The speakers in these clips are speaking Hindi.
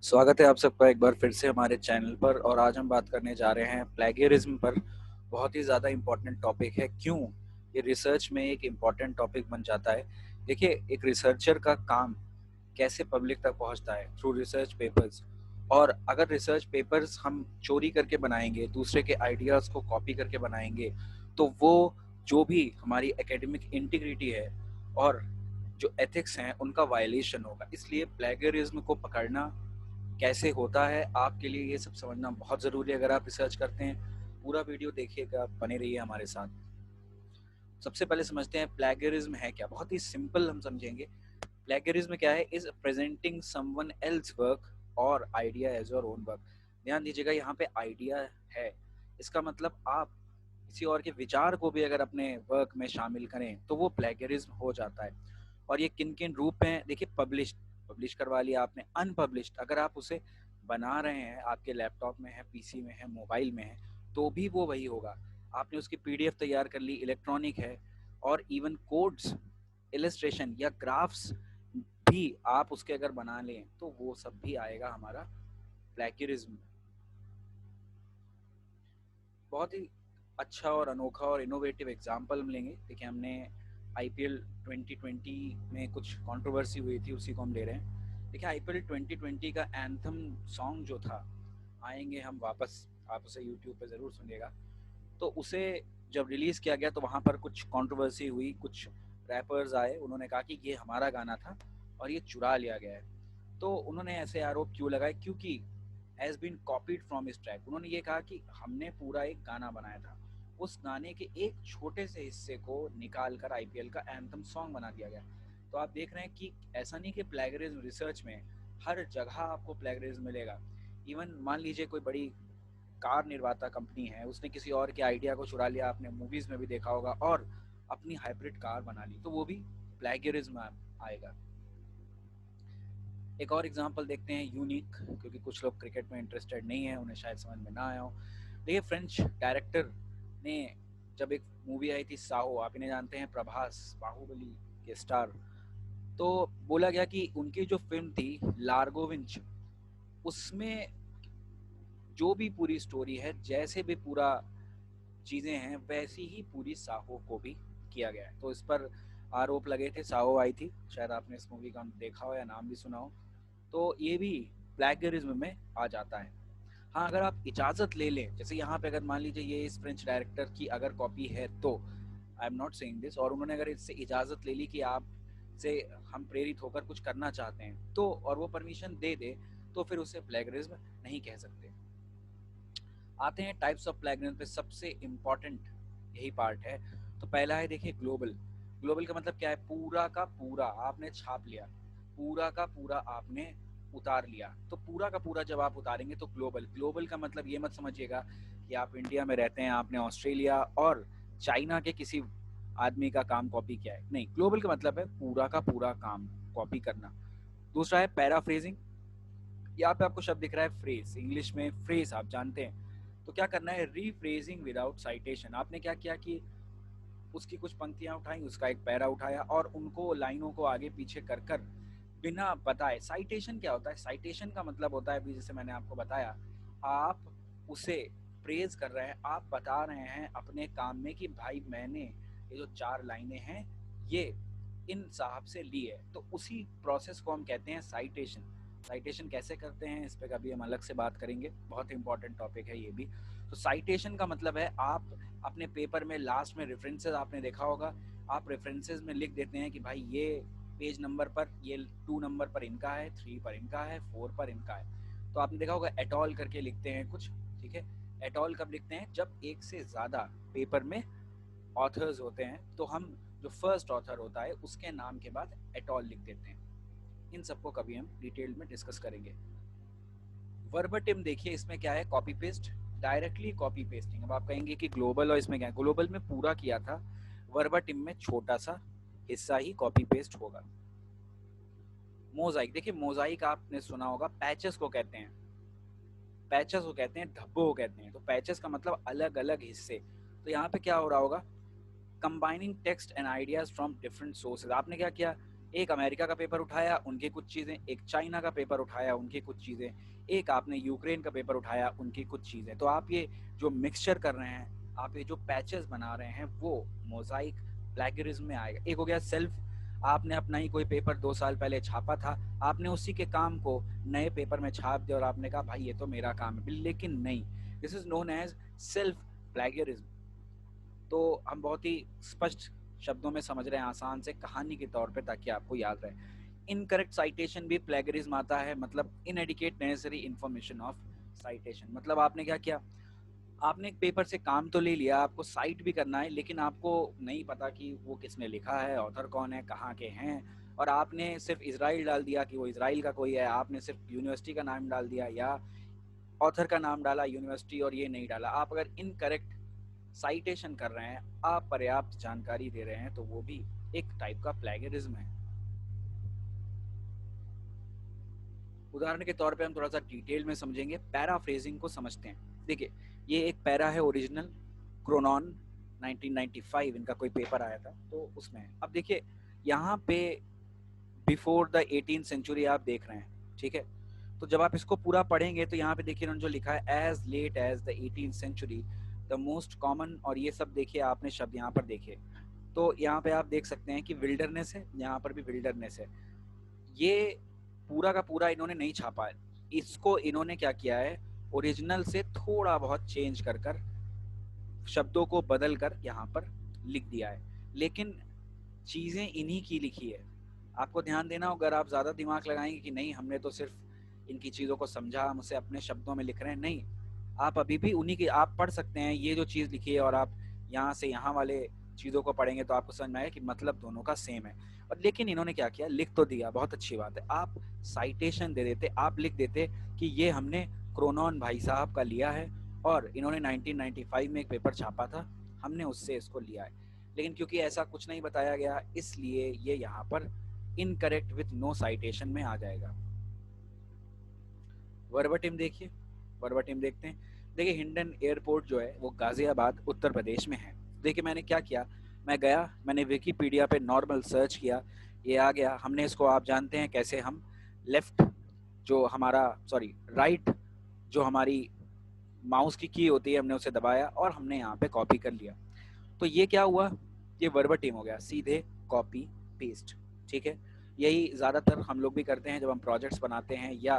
स्वागत है आप सबका एक बार फिर से हमारे चैनल पर। और आज हम बात करने जा रहे हैं प्लेगियरिज्म पर। बहुत ही ज़्यादा इम्पोर्टेंट टॉपिक है। क्यों ये रिसर्च में एक इम्पोर्टेंट टॉपिक बन जाता है? देखिए, एक रिसर्चर का काम कैसे पब्लिक तक पहुंचता है, थ्रू रिसर्च पेपर्स। और अगर रिसर्च पेपर्स हम चोरी करके बनाएंगे, दूसरे के आइडियाज़ को कॉपी करके बनाएंगे, तो वो जो भी हमारी एकेडमिक इंटीग्रिटी है और जो एथिक्स हैं उनका वायलेशन होगा। इसलिए प्लेगरिज्म को पकड़ना कैसे होता है, आपके लिए ये सब समझना बहुत ज़रूरी है। अगर आप रिसर्च करते हैं, पूरा वीडियो देखिएगा, बने रहिए हमारे साथ। सबसे पहले समझते हैं प्लेगरिज्म है क्या। बहुत ही सिंपल हम समझेंगे। प्लेगरिज्म क्या है? Is presenting someone else work और idea as your own work. ध्यान दीजिएगा, यहाँ पे आइडिया है, इसका मतलब आप किसी और के विचार को भी अगर अपने वर्क में शामिल करें तो वो प्लेगरिज्म हो जाता है। और ये किन किन रूप हैं? देखिए, पब्लिश करवा लिया आपने। अनपब्लिश्ड, अगर आप उसे बना रहे हैं, आपके लैपटॉप में है, पीसी में है, मोबाइल में है, तो भी वो वही होगा। आपने उसकी पीडीएफ तैयार कर ली, इलेक्ट्रॉनिक है। और इवन कोड्स, इलस्ट्रेशन या ग्राफ्स भी आप उसके अगर बना लें तो वो सब भी आएगा हमारा प्लेगरिज्म। बहुत ही अच्छा और अनोखा और इनोवेटिव एग्जाम्पल हम लेंगे। देखिए, हमने आईपीएल 2020 में कुछ कंट्रोवर्सी हुई थी, उसी को हम ले रहे हैं। देखिए, आईपीएल 2020 का एंथम सॉन्ग जो था, आएंगे हम वापस, आप उसे यूट्यूब पे ज़रूर सुनिएगा। तो उसे जब रिलीज़ किया गया तो वहाँ पर कुछ कंट्रोवर्सी हुई। कुछ रैपर्स आए, उन्होंने कहा कि ये हमारा गाना था और ये चुरा लिया गया है। तो उन्होंने ऐसे आरोप क्यों लगाए? क्योंकि हैज़ बीन कॉपीड फ्रॉम इस ट्रैक। उन्होंने ये कहा कि हमने पूरा एक गाना बनाया था, उस गाने के एक छोटे से हिस्से को निकाल कर आईपीएल का एंथम सॉन्ग बना दिया गया। तो आप देख रहे हैं कि ऐसा नहीं कि प्लेगरिज्म रिसर्च में हर जगह आपको प्लेगरिज्म मिलेगा। इवन मान लीजिए कोई बड़ी कार निर्माता कंपनी है, उसने किसी और के आइडिया को चुरा लिया, आपने मूवीज में भी देखा होगा, और अपनी हाइब्रिड कार बना ली, तो वो भी प्लेगरिज्म आएगा। एक और एग्जांपल देखते हैं, यूनिक, क्योंकि कुछ लोग क्रिकेट में इंटरेस्टेड नहीं है, उन्हें शायद समझ में ना आया हो। देखिए, फ्रेंच डायरेक्टर ने जब एक मूवी आई थी साहो, आप इन्हें जानते हैं, प्रभास, बाहुबली के स्टार। तो बोला गया कि उनकी जो फिल्म थी लार्गोविंच, उसमें जो भी पूरी स्टोरी है, जैसे भी पूरा चीज़ें हैं, वैसी ही पूरी साहो को भी किया गया है। तो इस पर आरोप लगे थे। साहो आई थी, शायद आपने इस मूवी का देखा हो या नाम भी सुना हो। तो ये भी प्लेगरिज्म में आ जाता है। हाँ, अगर आप इजाज़त ले लें, जैसे यहाँ पे अगर मान लीजिए ये इस फ्रेंच डायरेक्टर की अगर कॉपी है, तो I am not saying this, और उन्होंने अगर इससे इजाज़त ले ली कि आप से हम प्रेरित होकर कुछ करना चाहते हैं, तो और वो परमिशन दे दे, तो फिर उसे प्लेगरिज्म नहीं कह सकते। आते हैं टाइप्स ऑफ प्लेगरिज्म पे। सबसे इम्पोर्टेंट यही पार्ट है। तो पहला है, देखिए, ग्लोबल। ग्लोबल का मतलब क्या है? पूरा का पूरा आपने छाप लिया, पूरा का पूरा आपने उतार लिया। तो पूरा का पूरा जब आप उतारेंगे तो ग्लोबल। ग्लोबल का मतलब ये मत समझिएगा कि आप इंडिया में रहते हैं, आपने ऑस्ट्रेलिया और चाइना के किसी आदमी का काम कॉपी किया है, नहीं। ग्लोबल का मतलब है पूरा का पूरा काम कॉपी करना। दूसरा है पैराफ्रेजिंग। यहाँ पे आपको शब्द दिख रहा है फ्रेज, इंग्लिश में फ्रेज आप जानते हैं। तो क्या करना है? Rephrasing without citation. आपने क्या किया कि उसकी कुछ पंक्तियां उठाई, उसका एक पैरा उठाया और उनको लाइनों को आगे पीछे कर कर बिना बताए। साइटेशन क्या होता है? साइटेशन का मतलब होता है, अभी जैसे मैंने आपको बताया, आप उसे प्रेज कर रहे हैं, आप बता रहे हैं अपने काम में कि भाई मैंने ये जो 4 लाइनें हैं ये इन साहब से ली है। तो उसी प्रोसेस को हम कहते हैं साइटेशन। साइटेशन कैसे करते हैं इस पे कभी हम अलग से बात करेंगे, बहुत इंपॉर्टेंट टॉपिक है ये भी। तो साइटेशन का मतलब है आप अपने पेपर में लास्ट में रेफरेंसेस, आपने देखा होगा, आप रेफरेंसेस में लिख देते हैं कि भाई ये पेज नंबर पर, ये 2 नंबर पर इनका है, 3 पर इनका है, 4 पर इनका है। तो आपने देखा होगा एटॉल करके लिखते हैं कुछ, ठीक है। एटॉल कब लिखते हैं? जब एक से ज़्यादा पेपर में ऑथर्स होते हैं, तो हम जो फर्स्ट ऑथर होता है उसके नाम के बाद एटॉल लिख देते हैं। इन सबको कभी हम डिटेल में डिस्कस करेंगे। वर्बटिम, देखिए इसमें क्या है? Copy paste, directly copy pasting. अब आप कहेंगे कि ग्लोबल और इसमें क्या है? ग्लोबल में पूरा किया था, वर्बटिम में छोटा सा हिस्सा ही कॉपी पेस्ट होगा। मोजाइक, देखिए मोजाइक आपने सुना होगा, पैचेस को कहते हैं, पैचेस को कहते हैं, धब्बों को कहते हैं। तो पैचेस का मतलब अलग अलग हिस्से। तो यहाँ पे क्या हो रहा होगा? Combining text and ideas from different sources. आपने क्या किया? एक अमेरिका का पेपर उठाया, उनकी कुछ चीज़ें, एक चाइना का पेपर उठाया, उनकी कुछ चीज़ें, एक आपने यूक्रेन का पेपर उठाया, उनकी कुछ चीज़ें। तो आप ये जो मिक्सचर कर रहे हैं, आप ये जो पैचेस बना रहे हैं, वो मोज़ाइक प्लेगरिज्म में आएगा। एक हो गया सेल्फ, आपने अपना ही कोई पेपर 2 साल पहले छापा था, आपने उसी के काम को नए पेपर में छाप दिया और आपने कहा भाई ये तो मेरा काम है, लेकिन नहीं, this is known as self plagiarism. तो हम बहुत ही स्पष्ट शब्दों में समझ रहे हैं, आसान से कहानी के तौर पे, ताकि आपको याद रहे। इनकरेक्ट साइटेशन भी प्लेगरिज्म आता है, मतलब inadequate necessary information of citation. मतलब आपने क्या किया, आपने एक पेपर से काम तो ले लिया, आपको साइट भी करना है, लेकिन आपको नहीं पता कि वो किसने लिखा है, ऑथर कौन है, कहाँ के हैं, और आपने सिर्फ इजराइल डाल दिया कि वो इजराइल का कोई है, आपने सिर्फ यूनिवर्सिटी का नाम डाल दिया या ऑथर का नाम डाला यूनिवर्सिटी और ये नहीं डाला। आप अगर इनकरेक्ट साइटेशन कर रहे हैं, अपर्याप्त जानकारी दे रहे हैं, तो वो भी एक टाइप का प्लेगरिज्म है। उदाहरण के तौर पे हम थोड़ा सा डिटेल में समझेंगे, पैराफ्रेजिंग को समझते हैं। देखिए, ये एक पैरा है ओरिजिनल, क्रोनॉन 1995 इनका कोई पेपर आया था, तो उसमें अब देखिए यहाँ पे बिफोर द 18th सेंचुरी आप देख रहे हैं, ठीक है। तो जब आप इसको पूरा पढ़ेंगे तो यहाँ पे देखिए उन्होंने जो लिखा है, as late as the 18th century the most common, और ये सब देखिए आपने शब्द यहाँ पर देखे, तो यहाँ पे आप देख सकते हैं कि विल्डरनेस है, यहाँ पर भी विल्डरनेस है। ये पूरा का पूरा इन्होंने नहीं छापा है, इसको इन्होंने क्या किया है, ओरिजिनल से थोड़ा बहुत चेंज कर कर, शब्दों को बदल कर यहाँ पर लिख दिया है, लेकिन चीज़ें इन्हीं की लिखी है। आपको ध्यान देना हो, अगर आप ज़्यादा दिमाग लगाएंगे कि नहीं हमने तो सिर्फ इनकी चीज़ों को समझा, हम उसे अपने शब्दों में लिख रहे हैं, नहीं, आप अभी भी उन्हीं की आप पढ़ सकते हैं। ये जो चीज़ लिखी है और आप यहाँ से यहाँ वाले चीज़ों को पढ़ेंगे तो आपको समझ में आएगा कि मतलब दोनों का सेम है। और लेकिन इन्होंने क्या किया, लिख तो दिया, बहुत अच्छी बात है, आप साइटेशन दे देते, आप लिख देते कि ये हमने क्रोनॉन भाई साहब का लिया है और इन्होंने 1995 में एक पेपर छापा था, हमने उससे इसको लिया है। लेकिन क्योंकि ऐसा कुछ नहीं बताया गया, इसलिए ये यहाँ पर इनकरेक्ट विथ नो साइटेशन में आ जाएगा। वर्बटिम देखिए, वर्बटिम देखते हैं। देखिए, हिंडन एयरपोर्ट जो है वो गाजियाबाद उत्तर प्रदेश में है। देखिए मैंने क्या किया, मैं गया, मैंने विकीपीडिया पे नॉर्मल सर्च किया, ये आ गया। हमने इसको, आप जानते हैं कैसे, हम लेफ्ट जो हमारा, सॉरी राइट जो हमारी माउस की होती है, हमने उसे दबाया और हमने यहाँ पे कॉपी कर लिया। तो ये क्या हुआ, ये वर्बटिम हो गया, सीधे कॉपी पेस्ट, ठीक है। यही ज़्यादातर हम लोग भी करते हैं जब हम प्रोजेक्ट्स बनाते हैं या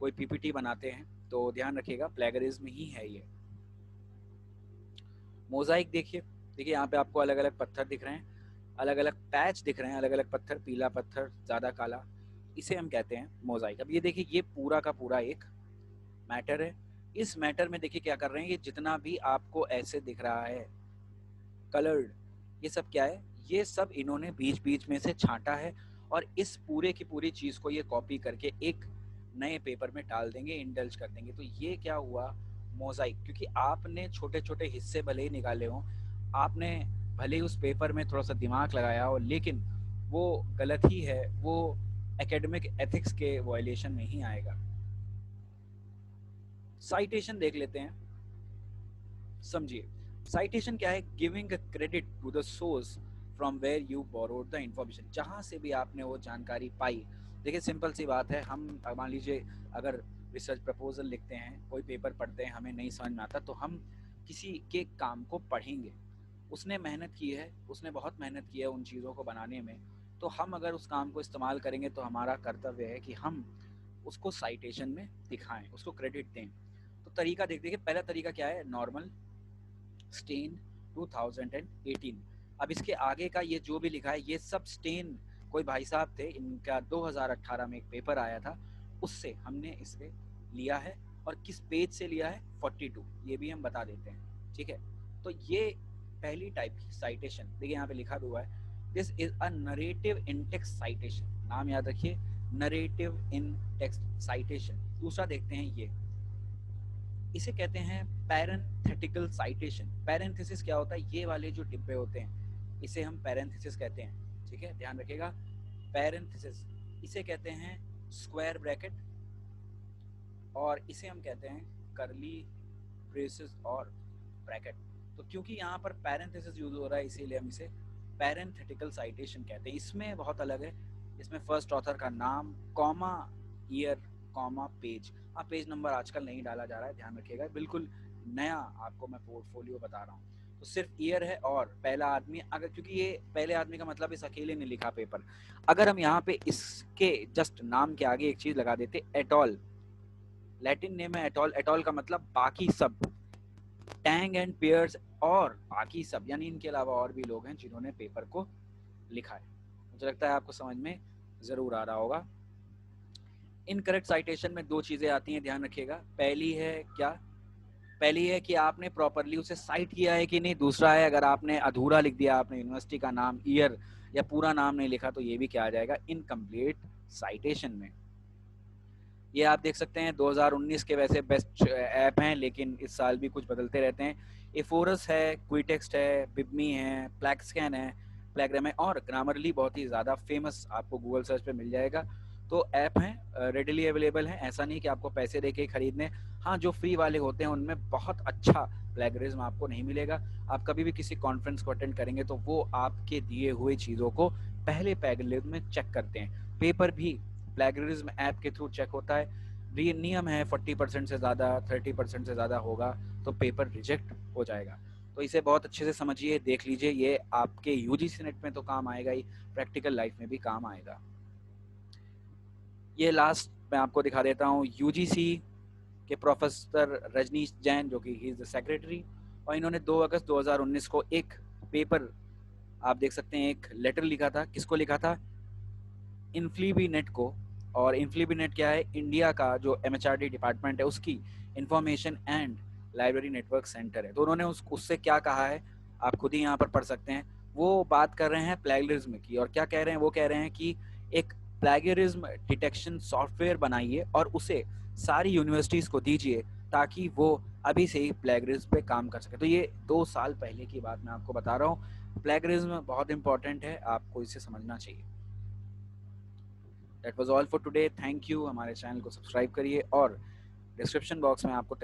कोई पीपीटी बनाते हैं, तो ध्यान रखिएगा प्लेगरिज्म ही है ये। मोजाइक देखिए, देखिए यहाँ पे आपको अलग अलग पत्थर दिख रहे हैं, अलग अलग पैच दिख रहे हैं, अलग अलग पत्थर, पीला पत्थर, ज़्यादा काला, इसे हम कहते हैं मोजाइक। अब ये देखिए, ये पूरा का पूरा एक मैटर है। इस मैटर में देखिए क्या कर रहे हैं, ये जितना भी आपको ऐसे दिख रहा है कलर्ड, ये सब क्या है, ये सब इन्होंने बीच बीच में से छांटा है और इस पूरे की पूरी चीज़ को ये कॉपी करके एक नए पेपर में डाल देंगे, इंडल्ज कर देंगे। तो ये क्या हुआ, मोजाइक। क्योंकि आपने छोटे छोटे हिस्से भले ही निकाले हों, आपने भले ही उस पेपर में थोड़ा सा दिमाग लगाया हो, लेकिन वो गलत ही है, वो एकेडमिक एथिक्स के वायलेशन में ही आएगा। साइटेशन देख लेते हैं, समझिए। साइटेशन क्या है, giving a credit to the source from where you borrowed the information, जहाँ से भी आपने वो जानकारी पाई। देखिए सिंपल सी बात है, हम मान लीजिए अगर रिसर्च प्रपोजल लिखते हैं, कोई पेपर पढ़ते हैं, हमें नहीं समझ में आता, तो हम किसी के काम को पढ़ेंगे, उसने मेहनत की है, उसने बहुत मेहनत की है उन चीज़ों को बनाने में, तो हम अगर उस काम को इस्तेमाल करेंगे तो हमारा कर्तव्य है कि हम उसको साइटेशन में दिखाएं, उसको क्रेडिट दें। तो तरीका देख, देखिए पहला तरीका क्या है, नॉर्मल स्टेन 2018। अब इसके आगे का ये जो भी लिखा है, ये सब स्टेन कोई भाई साहब थे, इनका 2018 में एक पेपर आया था, उससे हमने इसे लिया है। और किस पेज से लिया है, 42, ये भी हम बता देते हैं, ठीक है। तो ये पहली टाइप की साइटेशन, देखिए यहाँ पे लिखा हुआ है, this is a narrative in text citation, नाम याद रखिए, नरेटिव इन टेक्स्ट साइटेशन। दूसरा देखते हैं ये, इसे कहते हैं पैरेंथेटिकल साइटेशन। पैरेंथेसिस क्या होता है, ये वाले जो डिब्बे होते हैं, इसे हम पैरेंथेसिस कहते हैं, ठीक है, ध्यान रखिएगा। पैरेंथेसिस, इसे कहते हैं स्क्वायर ब्रैकेट, और इसे हम कहते हैं करली ब्रेसेस और ब्रैकेट। तो क्योंकि यहाँ पर पैरेंथेसिस यूज हो रहा है, इसीलिए हम इसे पैरेंथेटिकल साइटेशन कहते हैं। इसमें बहुत अलग है, इसमें फर्स्ट ऑथर का नाम, कॉमा, ईयर, कॉमा, पेज। हाँ, पेज नंबर आजकल नहीं डाला जा रहा है, ध्यान रखिएगा, बिल्कुल नया आपको मैं पोर्टफोलियो बता रहा हूँ। तो सिर्फ ईयर है और पहला आदमी, अगर क्योंकि ये पहले आदमी का मतलब इस अकेले ने लिखा पेपर। अगर हम यहाँ पे इसके जस्ट नाम के आगे एक चीज लगा देते, एटॉल, लैटिन नेम है एटॉल, एटॉल का मतलब बाकी सब, टैंग एंड पियर्स और बाकी सब, यानी इनके अलावा और भी लोग हैं जिन्होंने पेपर को लिखा है। मुझे लगता है आपको समझ में जरूर आ रहा होगा। इनकरेक्ट साइटेशन में दो चीजें आती हैं, ध्यान रखिएगा। पहली है क्या, पहली है कि आपने प्रॉपरली उसे साइट किया है कि नहीं। दूसरा है अगर आपने अधूरा लिख दिया, आपने यूनिवर्सिटी का नाम, ईयर या पूरा नाम नहीं लिखा, तो ये भी क्या आ जाएगा, इनकम्प्लीट साइटेशन में। ये आप देख सकते हैं 2019 के वैसे बेस्ट ऐप हैं, लेकिन इस साल भी कुछ बदलते रहते हैं। एफोरस है, क्विटेक्स्ट है, बिबमी है, प्लैक्सकैन है, प्लैग्राम है और ग्रामरली बहुत ही ज़्यादा फेमस, आपको गूगल सर्च पे मिल जाएगा। तो ऐप हैं, रेडिली अवेलेबल हैं, ऐसा नहीं कि आपको पैसे दे के खरीदने। हाँ, जो फ्री वाले होते हैं उनमें बहुत अच्छा प्लेगरिज्म आपको नहीं मिलेगा। आप कभी भी किसी कॉन्फ्रेंस को अटेंड करेंगे तो वो आपके दिए हुए चीज़ों को पहले प्लेगरिज्म में चेक करते हैं। पेपर भी प्लेगरिज्म ऐप के थ्रू चेक होता है। भी नियम है 40% से ज़्यादा, 30% से ज़्यादा होगा तो पेपर रिजेक्ट हो जाएगा। तो इसे बहुत अच्छे से समझिए, देख लीजिए, ये आपके यूजीसी नेट में तो काम आएगा ही, प्रैक्टिकल लाइफ में भी काम आएगा। ये लास्ट मैं आपको दिखा देता हूँ, यूजीसी के प्रोफेसर रजनीश जैन, जो कि ही इज़ द सेक्रेटरी, और इन्होंने 2 अगस्त 2019 को एक पेपर, आप देख सकते हैं, एक लेटर लिखा था। किसको लिखा था, इन्फ्लीबीनेट को। और इन्फ्लीबीनेट क्या है, इंडिया का जो एमएचआरडी डिपार्टमेंट है उसकी information and library network centre है। तो उन्होंने उससे क्या कहा है, आप खुद ही यहाँ पर पढ़ सकते हैं। वो बात कर रहे हैं प्लेगरिज्म की, और क्या कह रहे हैं, वो कह रहे हैं कि एक प्लेगरिज्म डिटेक्शन सॉफ्टवेयर बनाइए और उसे सारी यूनिवर्सिटीज़ को दीजिए ताकि वो अभी से ही प्लेगरिज्म पे काम कर सके। तो ये 2 साल पहले की बात मैं आपको बता रहा हूँ। प्लेगरिज्म बहुत इंपॉर्टेंट है, आपको इसे समझना चाहिए। That was all for today, thank you. हमारे चैनल को सब्सक्राइब करिए और डिस्क्रिप्शन बॉक्स में आपको